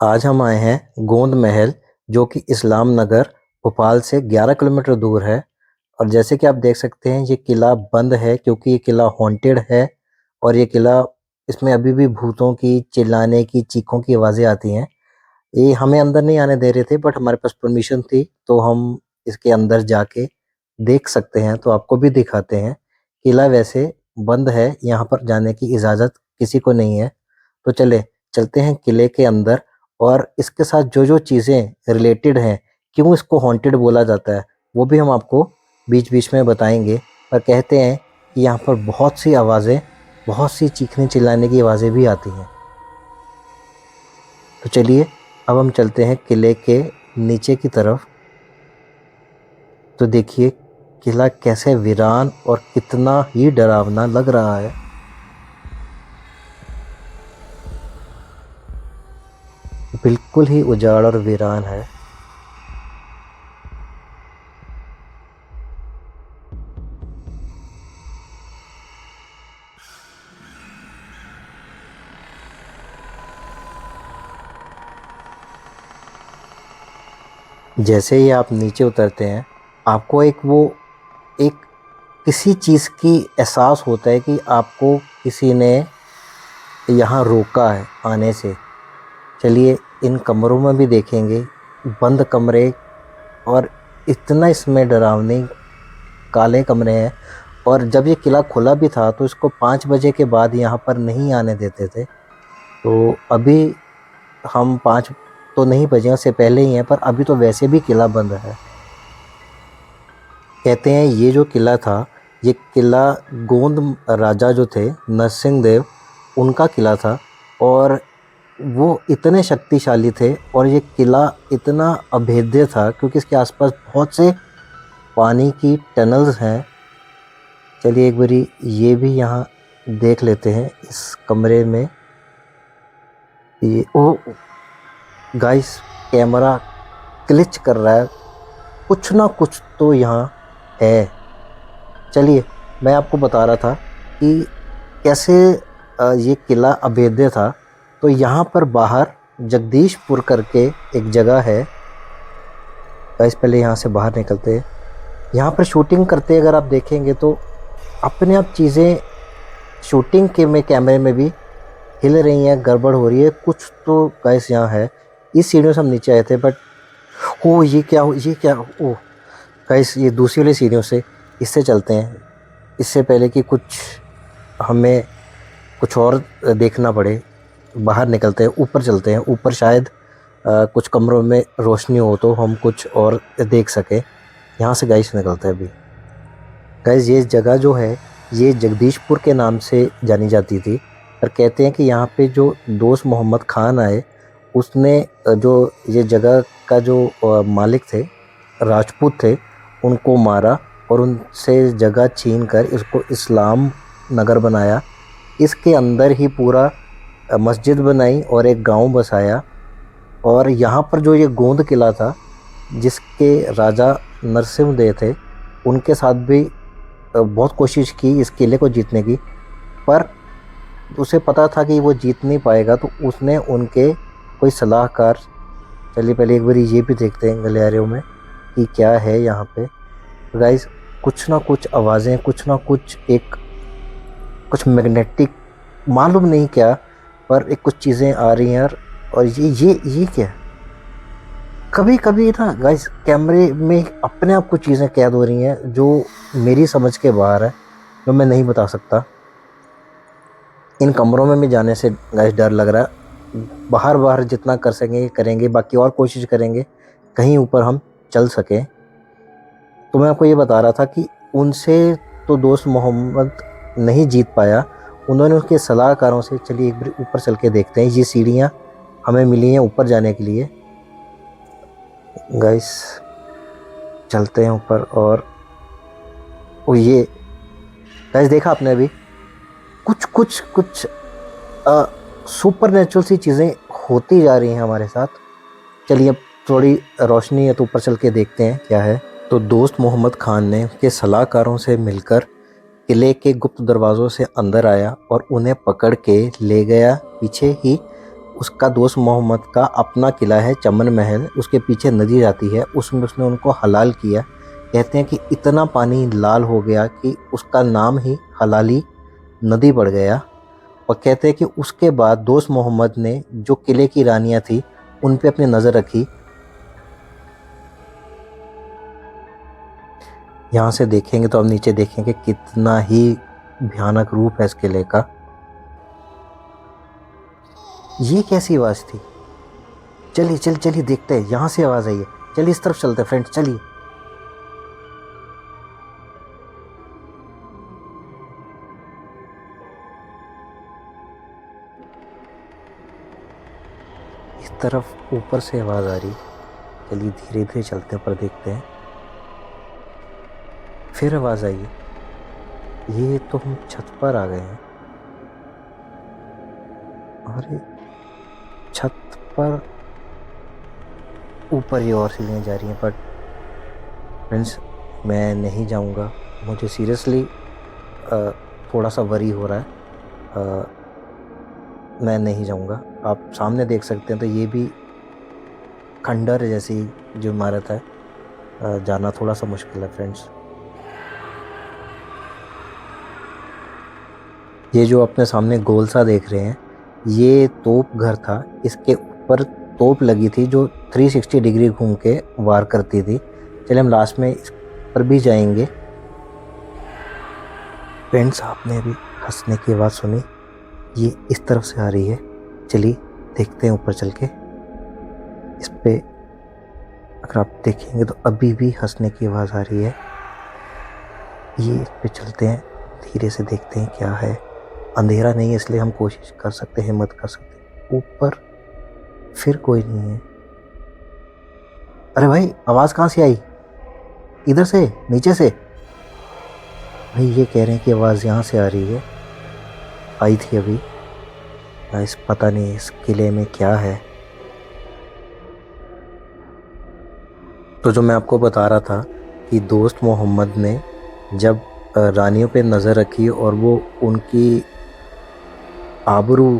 आज हम आए हैं गोंद महल, जो कि इस्लाम नगर भोपाल से 11 किलोमीटर दूर है। और जैसे कि आप देख सकते हैं, ये किला बंद है क्योंकि ये किला हॉन्टेड है। और ये किला, इसमें अभी भी भूतों की चिल्लाने की, चीखों की आवाज़ें आती हैं। ये हमें अंदर नहीं आने दे रहे थे, बट हमारे पास परमिशन थी तो हम इसके अंदर जाके देख सकते हैं। तो आपको भी दिखाते हैं। किला वैसे बंद है, यहाँ पर जाने की इजाज़त किसी को नहीं है। तो चलते हैं किले के अंदर, और इसके साथ जो जो चीज़ें रिलेटेड हैं, क्यों इसको हॉन्टेड बोला जाता है, वो भी हम आपको बीच बीच में बताएंगे। पर कहते हैं कि यहाँ पर बहुत सी आवाज़ें, बहुत सी चीखने चिल्लाने की आवाज़ें भी आती हैं। तो चलिए, अब हम चलते हैं किले के नीचे की तरफ। तो देखिए, किला कैसे वीरान और कितना ही डरावना लग रहा है। बिल्कुल ही उजाड़ और वीरान है। जैसे ही आप नीचे उतरते हैं, आपको एक किसी चीज़ की एहसास होता है कि आपको किसी ने यहाँ रोका है आने से। चलिए, इन कमरों में भी देखेंगे, बंद कमरे, और इतना इसमें डरावने काले कमरे हैं। और जब ये किला खुला भी था तो इसको 5 बजे के बाद यहाँ पर नहीं आने देते थे। तो अभी हम 5 तो नहीं बजे, उससे पहले ही हैं, पर अभी तो वैसे भी किला बंद है। कहते हैं ये जो किला था, ये किला गोंद राजा जो थे नरसिंह देव, उनका किला था। और वो इतने शक्तिशाली थे, और ये किला इतना अभेद्य था क्योंकि इसके आसपास बहुत से पानी की टनल्स हैं। चलिए एक बारी ये भी यहाँ देख लेते हैं इस कमरे में। ये ओ गाइस, कैमरा क्लिच कर रहा है, कुछ ना कुछ तो यहाँ है। चलिए, मैं आपको बता रहा था कि कैसे ये किला अभेद्य था। तो यहाँ पर बाहर जगदीशपुर करके एक जगह है। गाइस, पहले यहाँ से बाहर निकलते हैं। यहाँ पर शूटिंग करते अगर आप देखेंगे तो अपने आप चीज़ें शूटिंग के में कैमरे में भी हिल रही हैं, गड़बड़ हो रही है कुछ तो। गाइस, यहाँ है, इस सीढ़ियों से हम नीचे आए थे, बट ओ ये क्या ओ गाइस, ये दूसरी वाली सीढ़ियों से इससे चलते हैं, इससे पहले कि कुछ हमें कुछ और देखना पड़े। बाहर निकलते हैं, ऊपर चलते हैं। ऊपर शायद कुछ कमरों में रोशनी हो तो हम कुछ और देख सकें। यहाँ से गाइस निकलते हैं अभी। गाइस, ये जगह जो है, ये जगदीशपुर के नाम से जानी जाती थी। पर कहते हैं कि यहाँ पे जो दोस्त मोहम्मद खान आए, उसने जो ये जगह का जो मालिक थे, राजपूत थे, उनको मारा और उनसे जगह छीन कर इसको इस्लाम नगर बनाया। इसके अंदर ही पूरा मस्जिद बनाई और एक गांव बसाया। और यहाँ पर जो ये गोंद किला था, जिसके राजा नरसिंहदेव थे, उनके साथ भी बहुत कोशिश की इस किले को जीतने की। पर उसे पता था कि वो जीत नहीं पाएगा, तो उसने उनके कोई सलाहकार, चलिए पहले एक बार ये भी देखते हैं गलियारों में कि क्या है यहाँ पे। गाइस, कुछ ना कुछ आवाज़ें, कुछ ना कुछ कुछ मैग्नेटिक, मालूम नहीं क्या, पर एक कुछ चीज़ें आ रही हैं यार। और ये क्या है? कभी कभी ना गाइस, कैमरे में अपने आप कुछ चीज़ें कैद हो रही हैं जो मेरी समझ के बाहर है, जो मैं नहीं बता सकता। इन कमरों में भी जाने से गाइस डर लग रहा है। बाहर बाहर जितना कर सकेंगे करेंगे, बाकी और कोशिश करेंगे कहीं ऊपर हम चल सकें। तो मैं आपको ये बता रहा था कि उनसे तो दोस्त मोहम्मद नहीं जीत पाया। उन्होंने उसके सलाहकारों से, चलिए एक बार ऊपर चल के देखते हैं। ये सीढ़ियाँ हमें मिली हैं ऊपर जाने के लिए। गाइस, चलते हैं ऊपर। और ये गाइस, देखा आपने अभी कुछ कुछ कुछ सुपर नेचुरल सी चीज़ें होती जा रही हैं हमारे साथ। चलिए, अब थोड़ी रोशनी है तो ऊपर चल के देखते हैं क्या है। तो दोस्त मोहम्मद खान ने उसके सलाहकारों से मिलकर किले के गुप्त दरवाज़ों से अंदर आया और उन्हें पकड़ के ले गया पीछे ही उसका दोस्त मोहम्मद का अपना किला है चमन महल, उसके पीछे नदी जाती है, उसमें उसने उनको हलाल किया। कहते हैं कि इतना पानी लाल हो गया कि उसका नाम ही हलाली नदी पड़ गया। और कहते हैं कि उसके बाद दोस्त मोहम्मद ने जो किले की रानियां थी उन पे अपनी नज़र रखी। यहाँ से देखेंगे तो अब नीचे देखेंगे कितना ही भयानक रूप है इस किले का। ये कैसी आवाज़ थी? चलिए चलिए चलिए देखते हैं, यहाँ से आवाज़ आई है। चलिए इस तरफ चलते हैं फ्रेंड्स, चलिए। इस तरफ ऊपर से आवाज़ आ रही। चलिए धीरे धीरे चलते हैं, ऊपर देखते हैं। फिर आवाज़ आई है। ये तो हम छत पर आ गए हैं। अरे छत पर ऊपर ही और सीढ़ियाँ जा रही हैं, बट फ्रेंड्स मैं नहीं जाऊंगा। मुझे सीरियसली थोड़ा सा वरी हो रहा है। मैं नहीं जाऊंगा। आप सामने देख सकते हैं तो ये भी खंडर जैसी जो इमारत है। जाना थोड़ा सा मुश्किल है फ्रेंड्स। ये जो अपने सामने गोल सा देख रहे हैं, ये तोप घर था। इसके ऊपर तोप लगी थी जो 360 डिग्री घूम के वार करती थी। चलिए हम लास्ट में इस पर भी जाएंगे। फ्रेंड्स आपने अभी हंसने की आवाज़ सुनी, ये इस तरफ से आ रही है। चलिए देखते हैं ऊपर चल के। इस पे अगर आप देखेंगे तो अभी भी हंसने की आवाज़ आ रही है। ये इस पे चलते हैं, धीरे से देखते हैं क्या है। अंधेरा नहीं है इसलिए हम कोशिश कर सकते हैं, हिम्मत कर सकते हैं। ऊपर फिर कोई नहीं है। अरे भाई आवाज़ कहाँ से आई? इधर से, नीचे से? भाई ये कह रहे हैं कि आवाज़ यहाँ से आ रही है, आई थी अभी। इस पता नहीं इस किले में क्या है। तो जो मैं आपको बता रहा था कि दोस्त मोहम्मद ने जब रानियों पे नज़र रखी और वो उनकी आबरू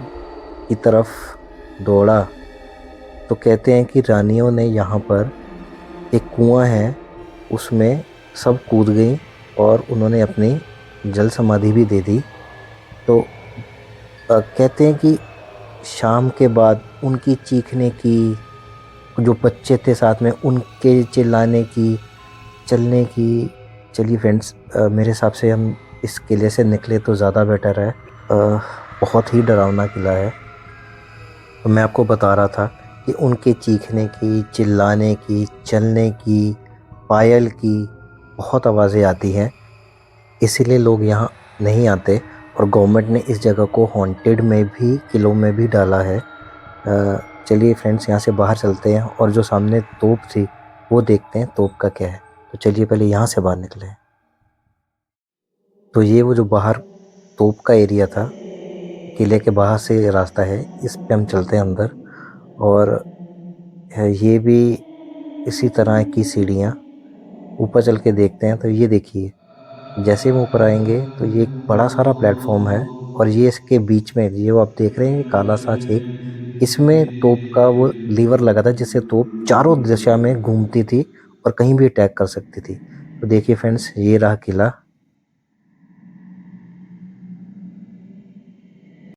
की तरफ दौड़ा, तो कहते हैं कि रानियों ने यहाँ पर एक कुआं है उसमें सब कूद गई और उन्होंने अपनी जल समाधि भी दे दी। तो कहते हैं कि शाम के बाद उनकी चीखने की, जो बच्चे थे साथ में उनके चिल्लाने की, चलने की। चलिए फ्रेंड्स मेरे हिसाब से हम इस किले से निकले तो ज़्यादा बेटर है। बहुत ही डरावना किला है। तो मैं आपको बता रहा था कि उनके चीखने की, चिल्लाने की, चलने की, पायल की बहुत आवाज़ें आती हैं। इसीलिए लोग यहाँ नहीं आते और गवर्नमेंट ने इस जगह को हॉन्टेड में भी, किलों में भी डाला है। चलिए फ्रेंड्स यहाँ से बाहर चलते हैं और जो सामने तोप थी वो देखते हैं तोप का क्या है। तो चलिए पहले यहाँ से बाहर निकले। तो ये वो जो बाहर तोप का एरिया था, किले के बाहर से रास्ता है, इस पे हम चलते हैं अंदर। और ये भी इसी तरह की सीढ़ियाँ। ऊपर चल के देखते हैं तो ये देखिए, जैसे हम ऊपर आएंगे तो ये एक बड़ा सारा प्लेटफॉर्म है और ये इसके बीच में ये वो आप देख रहे हैं काला सा छेद, इसमें तोप का वो लीवर लगा था जिससे तोप चारों दिशा में घूमती थी और कहीं भी अटैक कर सकती थी। तो देखिए फ्रेंड्स ये रहा किला।